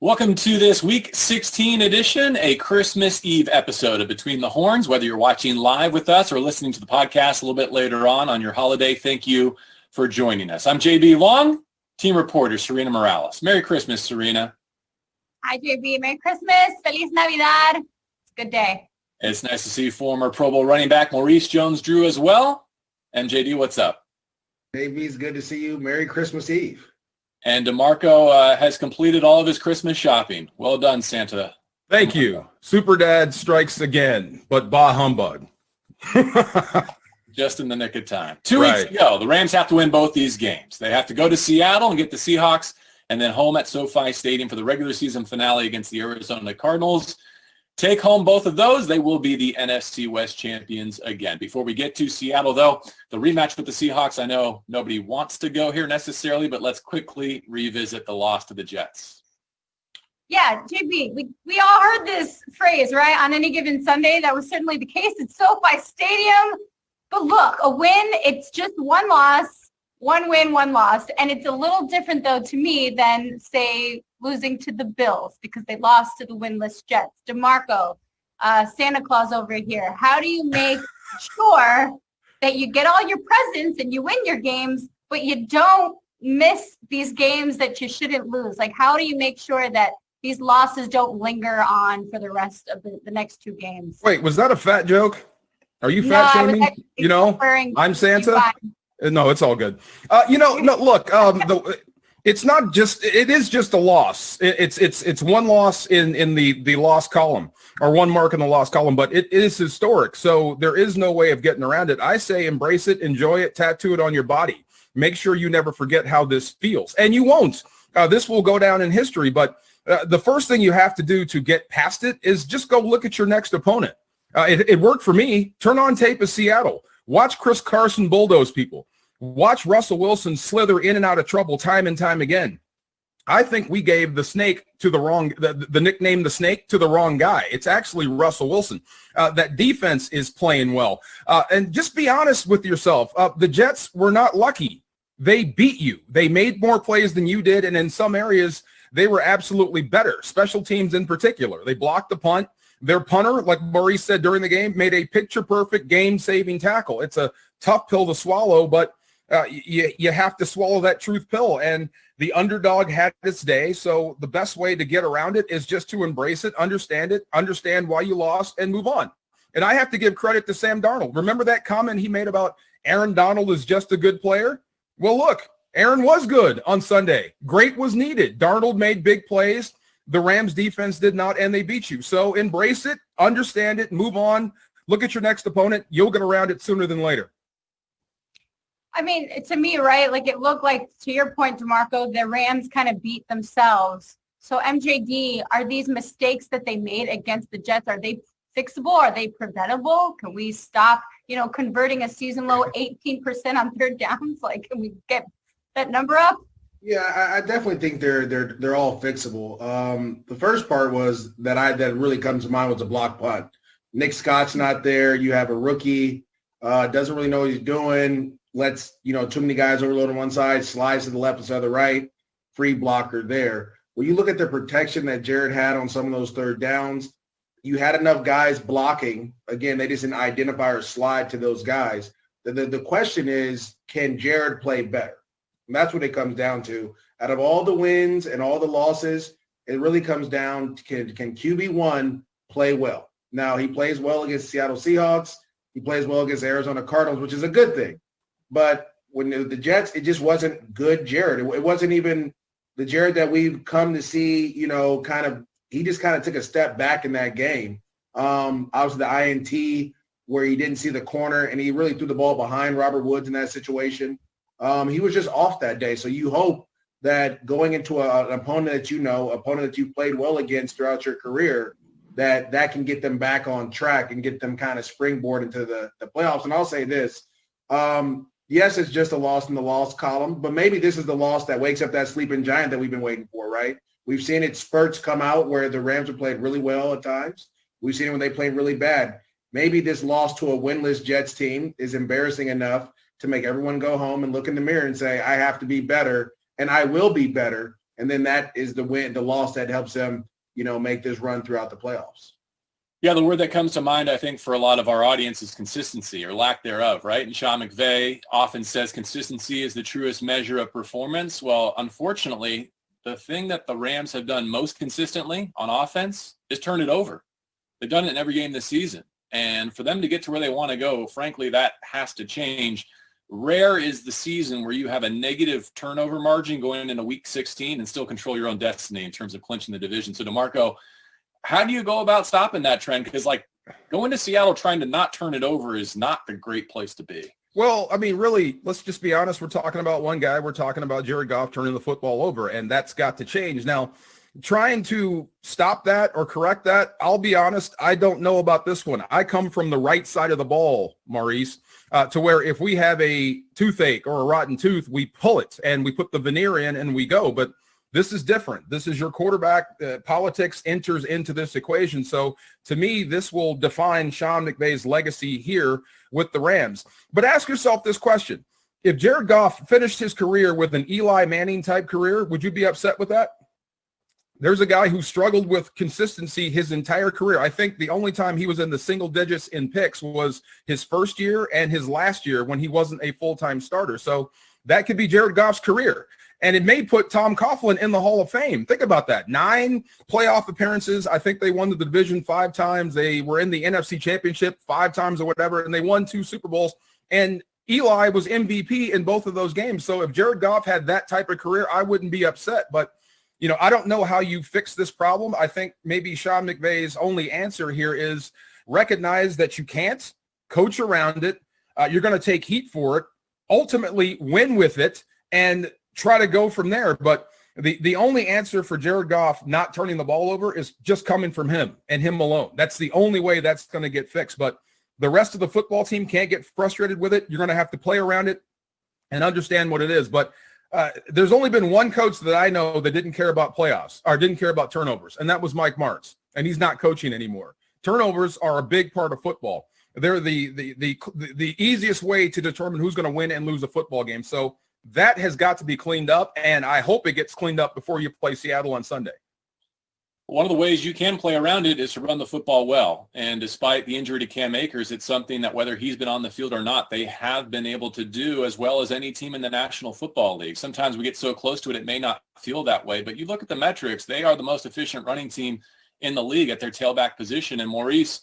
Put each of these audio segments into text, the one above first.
Welcome to this Week 16 edition, a Christmas Eve episode of Between the Horns. Whether you're watching live with us or listening to the podcast a little bit later on your holiday, thank you for joining us. I'm JB Long, team reporter Serena Morales. Merry Christmas, Serena. Hi, JB. Merry Christmas. Feliz Navidad. It's a good day. It's nice to see former Pro Bowl running back Maurice Jones-Drew as well. MJD, what's up? JB, it's good to see you. Merry Christmas Eve. And DeMarco has completed all of his Christmas shopping. Well done, Santa. Thank you. Super Dad strikes again, but bah humbug. Just in the nick of time. 2 weeks ago, the Rams have to win both these games. They have to go to Seattle and get the Seahawks, and then home at SoFi Stadium for the regular season finale against the Arizona Cardinals. Take home both of those, they will be the NFC West champions again. Before we get to Seattle, though, the rematch with the Seahawks, I know nobody wants to go here necessarily, but let's quickly revisit the loss to the Jets. Yeah, JB, we all heard this phrase, right? On any given Sunday, that was certainly the case at SoFi Stadium. But look, a win, it's just one loss, one win, one loss. And it's a little different, though, to me than, say, losing to the Bills because they lost to the winless Jets. DeMarco, Santa Claus over here. How do you make sure that you get all your presents and you win your games, but you don't miss these games that you shouldn't lose? Like, how do you make sure that these losses don't linger on for the rest of the next two games? Wait, was that a fat joke? Are you fat shaming? You know, I'm Santa. No, it's all good. No, look, it's not just, it is just a loss. It's one loss in the loss column, or one mark in the loss column, but it is historic. So there is no way of getting around it. I say embrace it, enjoy it, tattoo it on your body. Make sure you never forget how this feels. And you won't. This will go down in history, but the first thing you have to do to get past it is just go look at your next opponent. It worked for me. Turn on tape of Seattle. Watch Chris Carson bulldoze people. Watch Russell Wilson slither in and out of trouble time and time again. I think we gave the snake to the wrong, the nickname the snake to the wrong guy. It's actually Russell Wilson. That defense is playing well. And just be honest with yourself. The Jets were not lucky. They beat you. They made more plays than you did. And in some areas, they were absolutely better. Special teams in particular. They blocked the punt. Their punter, like Maurice said during the game, made a picture-perfect game-saving tackle. It's a tough pill to swallow, but you have to swallow that truth pill. And the underdog had its day, so the best way to get around it is just to embrace it, understand why you lost, and move on. And I have to give credit to Sam Darnold. Remember that comment he made about Aaron Donald is just a good player? Well, look, Aaron was good on Sunday. Great was needed. Darnold made big plays. The Rams defense did not, and they beat you. So embrace it, understand it, move on, look at your next opponent. You'll get around it sooner than later. I mean, to me, right, like it looked like, to your point, DeMarco, the Rams kind of beat themselves. So MJD, are these mistakes that they made against the Jets, are they fixable? Are they preventable? Can we stop, converting a season low 18% on third downs? Like, can we get that number up? Yeah, I definitely think they're all fixable. The first part was that really comes to mind was a block punt. Nick Scott's not there. You have a rookie, doesn't really know what he's doing. Lets too many guys overload on one side, slides to the left instead of the right. Free blocker there. When you look at the protection that Jared had on some of those third downs, you had enough guys blocking. Again, they just didn't identify or slide to those guys. The question is, can Jared play better? And that's what it comes down to. Out of all the wins and all the losses, it really comes down to can QB1 play well? Now, he plays well against Seattle Seahawks. He plays well against Arizona Cardinals, which is a good thing. But when the Jets, it just wasn't good Jared. It wasn't even the Jared that we've come to see, he just kind of took a step back in that game. Obviously, the INT where he didn't see the corner, and he really threw the ball behind Robert Woods in that situation. He was just off that day. So you hope that going into an opponent that you played well against throughout your career, that can get them back on track and get them kind of springboard into the playoffs. And I'll say this, yes, it's just a loss in the loss column, but maybe this is the loss that wakes up that sleeping giant that we've been waiting for, right? We've seen it spurts come out where the Rams have played really well at times. We've seen it when they played really bad. Maybe this loss to a winless Jets team is embarrassing enough to make everyone go home and look in the mirror and say, I have to be better, and I will be better And then that is the loss that helps them, make this run throughout the playoffs. Yeah, the word that comes to mind, I think, for a lot of our audience is consistency or lack thereof, right? And Sean McVay often says consistency is the truest measure of performance. Well, unfortunately, the thing that the Rams have done most consistently on offense is turn it over. They've done it in every game this season. And for them to get to where they want to go, frankly, that has to change. Rare is the season where you have a negative turnover margin going into week 16 and still control your own destiny in terms of clinching the division. So, DeMarco, how do you go about stopping that trend? Because, going to Seattle trying to not turn it over is not the great place to be. Well, I mean, really, let's just be honest. We're talking about one guy. We're talking about Jared Goff turning the football over, and that's got to change. Now, trying to stop that or correct that, I'll be honest, I don't know about this one. I come from the right side of the ball, Maurice, to where if we have a toothache or a rotten tooth, we pull it and we put the veneer in and we go. But this is different. This is your quarterback. Politics enters into this equation. So to me, this will define Sean McVay's legacy here with the Rams. But ask yourself this question. If Jared Goff finished his career with an Eli Manning type career, would you be upset with that? There's a guy who struggled with consistency his entire career. I think the only time he was in the single digits in picks was his first year and his last year when he wasn't a full-time starter. So that could be Jared Goff's career. And it may put Tom Coughlin in the Hall of Fame. Think about that. 9 playoff appearances. I think they won the division 5 times. They were in the NFC Championship 5 times or whatever, and they won 2 Super Bowls. And Eli was MVP in both of those games. So if Jared Goff had that type of career, I wouldn't be upset. But, I don't know how you fix this problem. I think maybe Sean McVay's only answer here is recognize that you can't coach around it. You're going to take heat for it, ultimately win with it, and try to go from there. But the only answer for Jared Goff not turning the ball over is just coming from him and him alone. That's the only way that's going to get fixed. But the rest of the football team can't get frustrated with it. You're going to have to play around it and understand what it is. But there's only been one coach that I know that didn't care about playoffs or didn't care about turnovers, and that was Mike Martz, and he's not coaching anymore. Turnovers are a big part of football. They're the easiest way to determine who's going to win and lose a football game. So that has got to be cleaned up, and I hope it gets cleaned up before you play Seattle on Sunday. One of the ways you can play around it is to run the football well. And despite the injury to Cam Akers, it's something that whether he's been on the field or not, they have been able to do as well as any team in the National Football League. Sometimes we get so close to it, it may not feel that way. But you look at the metrics, they are the most efficient running team in the league at their tailback position. And Maurice,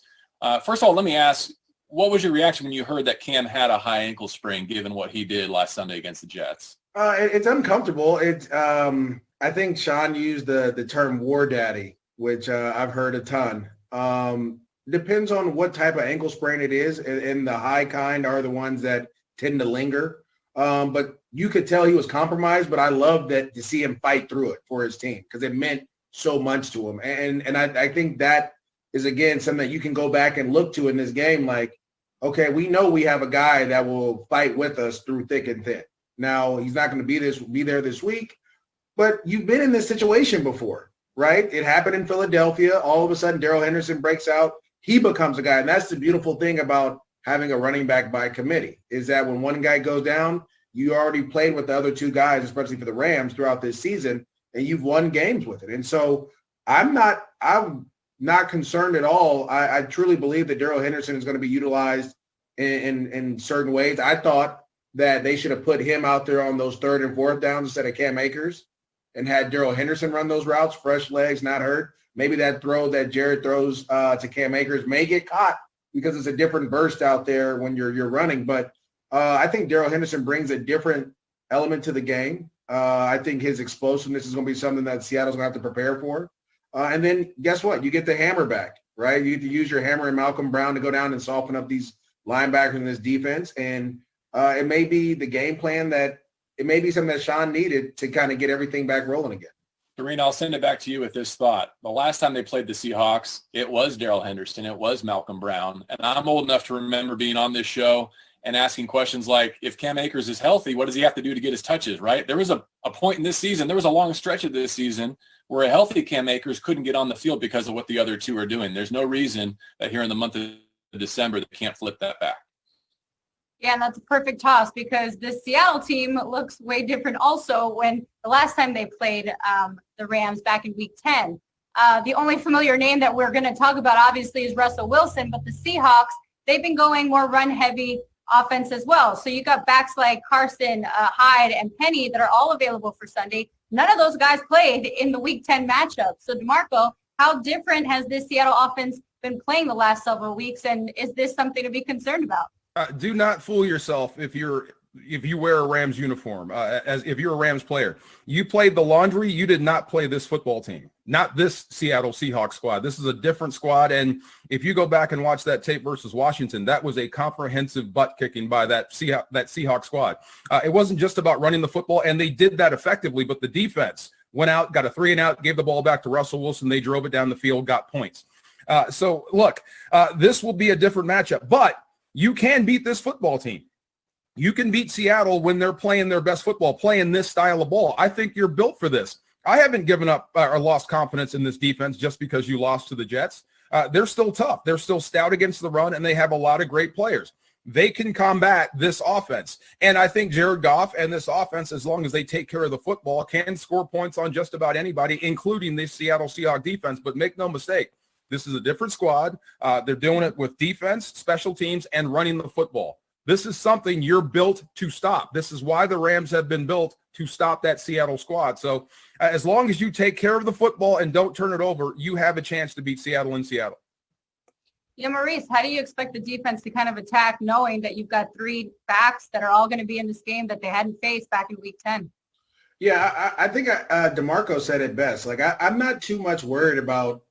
first of all, let me ask, what was your reaction when you heard that Cam had a high ankle sprain, given what he did last Sunday against the Jets? It's uncomfortable. I think Sean used the term war daddy, which I've heard a ton. Depends on what type of ankle sprain it is, and the high kind are the ones that tend to linger. But you could tell he was compromised, but I loved that to see him fight through it for his team because it meant so much to him. And I think that is, again, something that you can go back and look to in this game. Like, okay, we know we have a guy that will fight with us through thick and thin. Now, he's not going to be there this week, but you've been in this situation before, right? It happened in Philadelphia. All of a sudden, Darrell Henderson breaks out. He becomes a guy. And that's the beautiful thing about having a running back by committee is that when one guy goes down, you already played with the other 2 guys, especially for the Rams throughout this season, and you've won games with it. And so I'm not concerned at all. I truly believe that Darrell Henderson is going to be utilized in certain ways. I thought that they should have put him out there on those 3rd and 4th downs instead of Cam Akers and had Darrell Henderson run those routes, fresh legs, not hurt. Maybe that throw that Jared throws to Cam Akers may get caught because it's a different burst out there when you're running. But I think Darrell Henderson brings a different element to the game. I think his explosiveness is going to be something that Seattle's going to have to prepare for. And then guess what? You get the hammer back, right? You get to use your hammer and Malcolm Brown to go down and soften up these linebackers in this defense. And it may be the game plan that it may be something that Sean needed to kind of get everything back rolling again. Karina, I'll send it back to you with this thought. The last time they played the Seahawks, it was Darrell Henderson. It was Malcolm Brown. And I'm old enough to remember being on this show and asking questions like, if Cam Akers is healthy, what does he have to do to get his touches, right? There was a point in this season, there was a long stretch of this season where a healthy Cam Akers couldn't get on the field because of what the other 2 are doing. There's no reason that here in the month of December they can't flip that back. Yeah, and that's a perfect toss because this Seattle team looks way different also when the last time they played the Rams back in week 10. The only familiar name that we're going to talk about obviously is Russell Wilson, but the Seahawks, they've been going more run-heavy offense as well. So you got backs like Carson, Hyde, and Penny that are all available for Sunday. None of those guys played in the week 10 matchup. So DeMarco, how different has this Seattle offense been playing the last several weeks, and is this something to be concerned about? Do not fool yourself if you wear a Rams uniform, as if you're a Rams player. You played the laundry. You did not play this football team, not this Seattle Seahawks squad. This is a different squad. And if you go back and watch that tape versus Washington, that was a comprehensive butt kicking by that Seahawks squad. It wasn't just about running the football, and they did that effectively, but the defense went out, got a 3-and-out, gave the ball back to Russell Wilson. They drove it down the field, got points. So look, this will be a different matchup, but you can beat this football team. You can beat Seattle when they're playing their best football, playing this style of ball. I think you're built for this. I haven't given up or lost confidence in this defense just because you lost to the Jets. They're still tough. They're still stout against the run, and they have a lot of great players. They can combat this offense. And I think Jared Goff and this offense, as long as they take care of the football, can score points on just about anybody, including the Seattle Seahawks defense. But make no mistake, this is a different squad. They're doing it with defense, special teams, and running the football. This is something you're built to stop. This is why the Rams have been built to stop that Seattle squad. So as long as you take care of the football and don't turn it over, you have a chance to beat Seattle in Seattle. Yeah, Maurice, how do you expect the defense to kind of attack knowing that you've got three backs that are all going to be in this game that they hadn't faced back in week 10? Yeah, I think DeMarco said it best. Like, I'm not too much worried about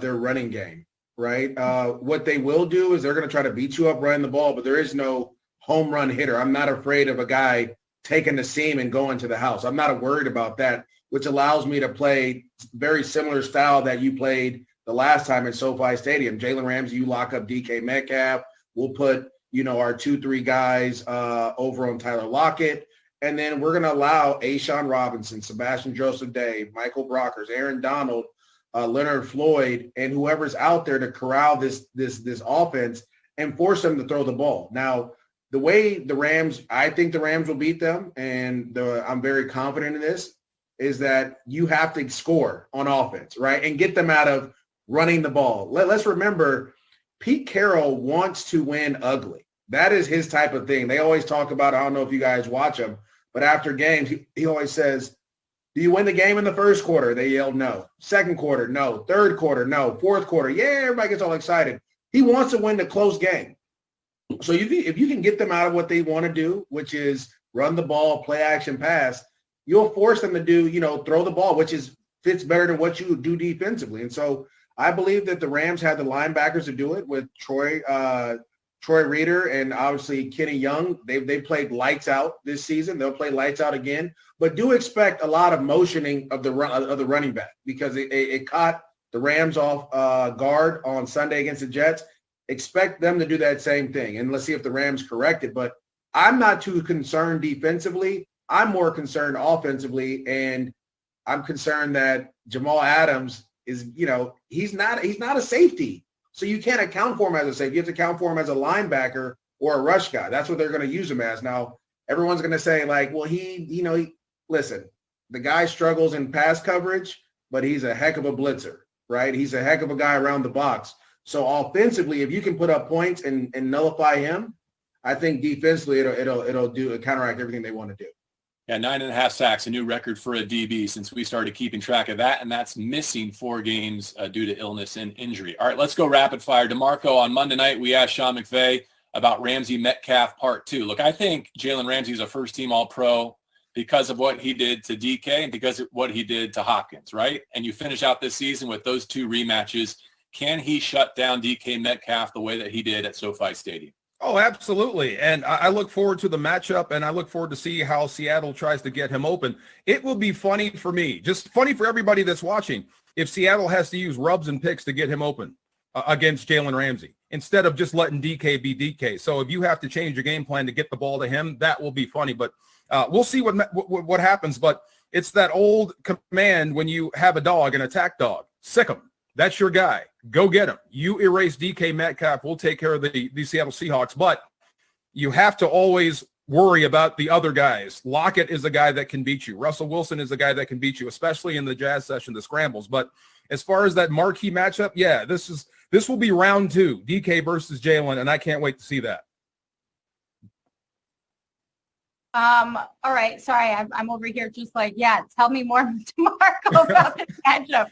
their running game, right? What they will do is they're going to try to beat you up running the ball, but there is no home run hitter. I'm not afraid of a guy taking the seam and going to the house. I'm not worried about that, which allows me to play very similar style that you played the last time at SoFi Stadium. Jalen Ramsey, you lock up DK Metcalf. We'll put, our 2-3 guys over on Tyler Lockett. And then we're going to allow Ashawn Robinson, Sebastian Joseph-Day, Michael Brockers, Aaron Donald, Leonard Floyd, and whoever's out there to corral this offense and force them to throw the ball. Now, the way I think the Rams will beat them, and I'm very confident in this, is that you have to score on offense, right, and get them out of running the ball. Let's remember, Pete Carroll wants to win ugly. That is his type of thing. They always talk about, I don't know if you guys watch him, but after games, he always says, do you win the game in the first quarter? They yell, no. Second quarter, no. Third quarter, no. Fourth quarter, yeah, everybody gets all excited. He wants to win the close game. So if you can get them out of what they want to do, which is run the ball, play action pass, you'll force them to do, throw the ball, which fits better than what you do defensively. And so I believe that the Rams had the linebackers to do it with Troy Reeder and obviously Kenny Young. They played lights out this season. They'll play lights out again. But do expect a lot of motioning of the running back because it caught the Rams off guard on Sunday against the Jets. Expect them to do that same thing. And let's see if the Rams correct it. But I'm not too concerned defensively. I'm more concerned offensively. And I'm concerned that Jamal Adams is, he's not a safety. So you can't account for him as a safety. You have to account for him as a linebacker or a rush guy. That's what they're going to use him as. Now, everyone's going to say, like, well, listen, the guy struggles in pass coverage, but he's a heck of a blitzer, right? He's a heck of a guy around the box. So offensively, if you can put up points and nullify him, I think defensively it'll counteract everything they want to do. Yeah, 9.5 sacks, a new record for a DB since we started keeping track of that, and that's missing 4 games due to illness and injury. All right, let's go rapid fire. DeMarco, on Monday night, we asked Sean McVay about Ramsey Metcalf Part 2. Look, I think Jalen Ramsey is a first-team All-Pro because of what he did to DK and because of what he did to Hopkins, right? And you finish out this season with those 2 rematches. Can he shut down DK Metcalf the way that he did at SoFi Stadium? Oh, absolutely. And I look forward to the matchup, and I look forward to see how Seattle tries to get him open. It will be funny for me, just funny for everybody that's watching, if Seattle has to use rubs and picks to get him open against Jalen Ramsey instead of just letting DK be DK. So if you have to change your game plan to get the ball to him, that will be funny. But we'll see what happens. But it's that old command when you have a dog, an attack dog, sick him. That's your guy. Go get him. You erase DK Metcalf. We'll take care of the Seattle Seahawks. But, you have to always worry about the other guys. Lockett is a guy that can beat you. Russell Wilson is a guy that can beat you, especially in the Jazz session, the scrambles. But as far as that marquee matchup, yeah, this will be round 2, DK versus Jalen, and I can't wait to see that. All right. Sorry, I'm over here just like, yeah, tell me more tomorrow about this matchup.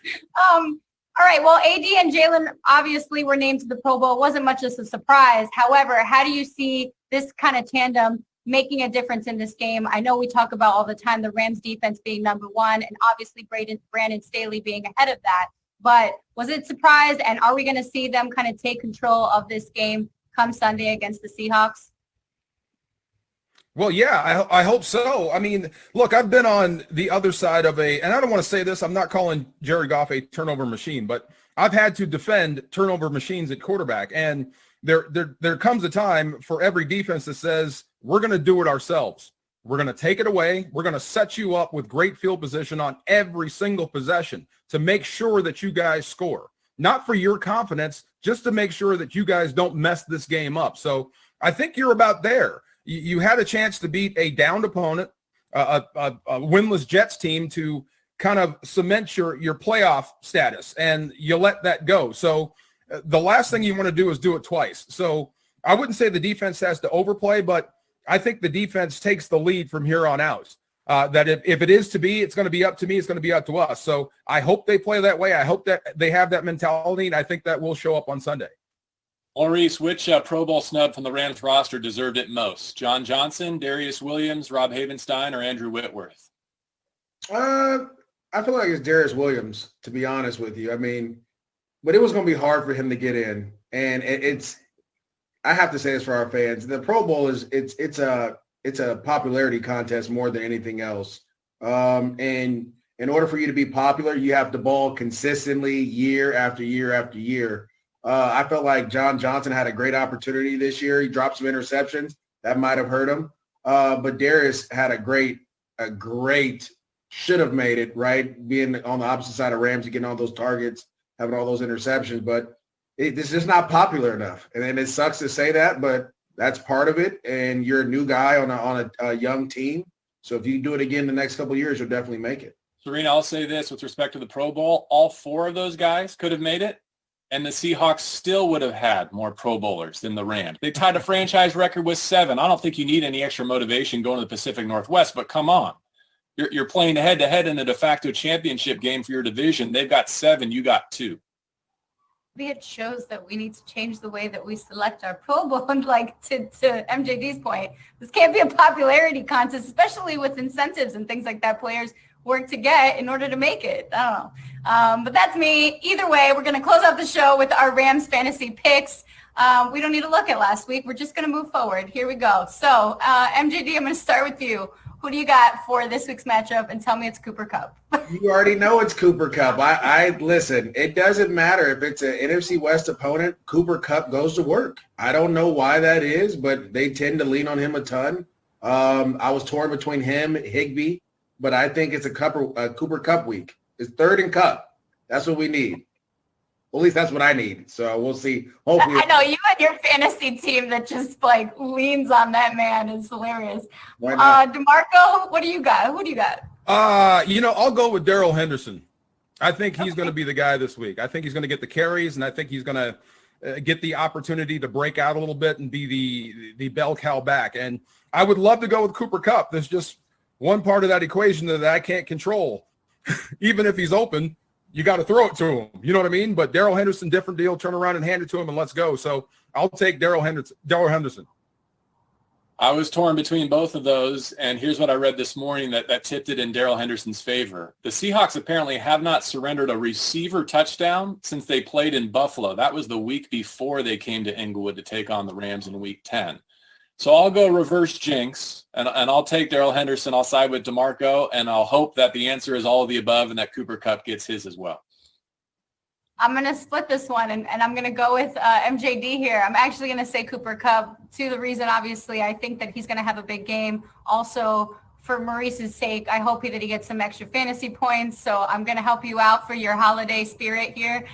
All right. Well, AD and Jalen obviously were named to the Pro Bowl. It wasn't much of a surprise. However, how do you see this kind of tandem making a difference in this game? I know we talk about all the time the Rams defense being number 1 and obviously Brandon Staley being ahead of that. But was it a surprise? And are we going to see them kind of take control of this game come Sunday against the Seahawks? Well, yeah, I hope so. I mean, look, I've been on the other side of and I don't want to say this, I'm not calling Jared Goff a turnover machine, but I've had to defend turnover machines at quarterback. And there comes a time for every defense that says, we're going to do it ourselves. We're going to take it away. We're going to set you up with great field position on every single possession to make sure that you guys score. Not for your confidence, just to make sure that you guys don't mess this game up. So I think you're about there. You had a chance to beat a downed opponent, a winless Jets team, to kind of cement your playoff status, and you let that go. So the last thing you want to do is do it twice. So I wouldn't say the defense has to overplay, but I think the defense takes the lead from here on out. That if it is to be, it's going to be up to me. It's going to be up to us. So I hope they play that way. I hope that they have that mentality, and I think that will show up on Sunday. Maurice, which Pro Bowl snub from the Rams roster deserved it most? John Johnson, Darius Williams, Rob Havenstein, or Andrew Whitworth? I feel like it's Darius Williams, to be honest with you. I mean, but it was going to be hard for him to get in. And I have to say this for our fans. The Pro Bowl it's a popularity contest more than anything else. And in order for you to be popular, you have to ball consistently year after year after year. I felt like John Johnson had a great opportunity this year. He dropped some interceptions. That might have hurt him. But Darius had a great should have made it, right? Being on the opposite side of Ramsey, getting all those targets, having all those interceptions. But it's just not popular enough. And it sucks to say that, but that's part of it. And you're a new guy on a young team. So if you do it again the next couple of years, you'll definitely make it. Serena, I'll say this with respect to the Pro Bowl. All 4 of those guys could have made it. And the Seahawks still would have had more Pro Bowlers than the Rams. They tied a franchise record with 7. I don't think you need any extra motivation going to the Pacific Northwest, but come on. You're playing head-to-head in a de facto championship game for your division. They've got 7. You got 2. It shows that we need to change the way that we select our Pro Bowl. And like to MJD's point, this can't be a popularity contest, especially with incentives and things like that players work to get in order to make it. I don't know. But that's me. Either way, we're going to close out the show with our Rams fantasy picks. We don't need to look at last week. We're just going to move forward. Here we go. So, MJD, I'm going to start with you. Who do you got for this week's matchup? And tell me it's Cooper Kupp. You already know it's Cooper Kupp. I listen, it doesn't matter if it's an NFC West opponent. Cooper Kupp goes to work. I don't know why that is, but they tend to lean on him a ton. I was torn between him, Higbee, but I think it's a Cooper Kupp week. It's 3rd and Kupp. That's what we need. Well, at least that's what I need. So we'll see. Hopefully, I know you and your fantasy team that just like leans on that man is hilarious. DeMarco, what do you got? Who do you got? I'll go with Darrell Henderson. I think he's going to be the guy this week. I think he's going to get the carries, and I think he's going to get the opportunity to break out a little bit and be the bell cow back. And I would love to go with Cooper Kupp. There's just one part of that equation that I can't control. Even if he's open, you got to throw it to him. You know what I mean? But Darrell Henderson, different deal. Turn around and hand it to him and let's go. So I'll take Darrell Henderson. I was torn between both of those, and here's what I read this morning that tipped it in Darrell Henderson's favor. The Seahawks apparently have not surrendered a receiver touchdown since they played in Buffalo. That was the week before they came to Inglewood to take on the Rams in Week 10. So I'll go reverse jinx, and I'll take Darrell Henderson. I'll side with DeMarco, and I'll hope that the answer is all of the above and that Cooper Kupp gets his as well. I'm going to split this one, and I'm going to go with MJD here. I'm actually going to say Cooper Kupp, to the reason, obviously, I think that he's going to have a big game. Also, for Maurice's sake, I hope that he gets some extra fantasy points, so I'm going to help you out for your holiday spirit here.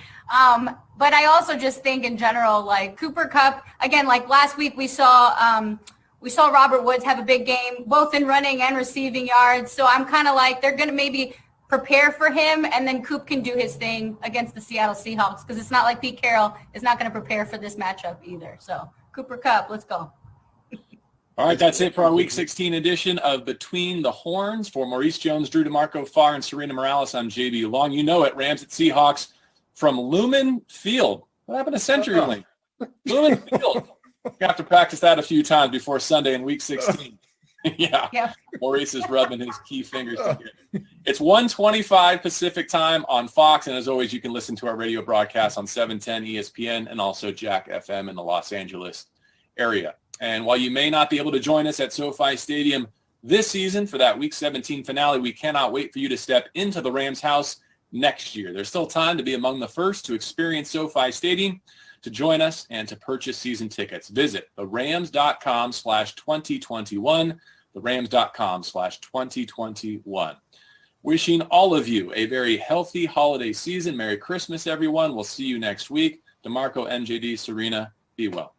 But I also just think in general, like Cooper Kupp, again, like last week we saw We saw Robert Woods have a big game, both in running and receiving yards. So I'm kind of like, they're going to maybe prepare for him, and then Coop can do his thing against the Seattle Seahawks, because it's not like Pete Carroll is not going to prepare for this matchup either. So Cooper Kupp, let's go. All right, that's it for our Week 16 edition of Between the Horns. For Maurice Jones, Drew DeMarco, Farr, and Serena Morales, I'm JB Long. You know it, Rams at Seahawks from Lumen Field. What happened to CenturyLink? Lumen Field. You have to practice that a few times before Sunday in Week 16. Yeah. Maurice is rubbing his key fingers together. It's 1:25 Pacific time on Fox, and as always, you can listen to our radio broadcast on 710 ESPN and also Jack FM in the Los Angeles area. And while you may not be able to join us at SoFi Stadium this season for that Week 17 finale, we cannot wait for you to step into the Rams house next year. There's still time to be among the first to experience SoFi Stadium, to join us, and to purchase season tickets. Visit therams.com/2021, therams.com/2021. Wishing all of you a very healthy holiday season. Merry Christmas, everyone. We'll see you next week. DeMarco, NJD, Serena, be well.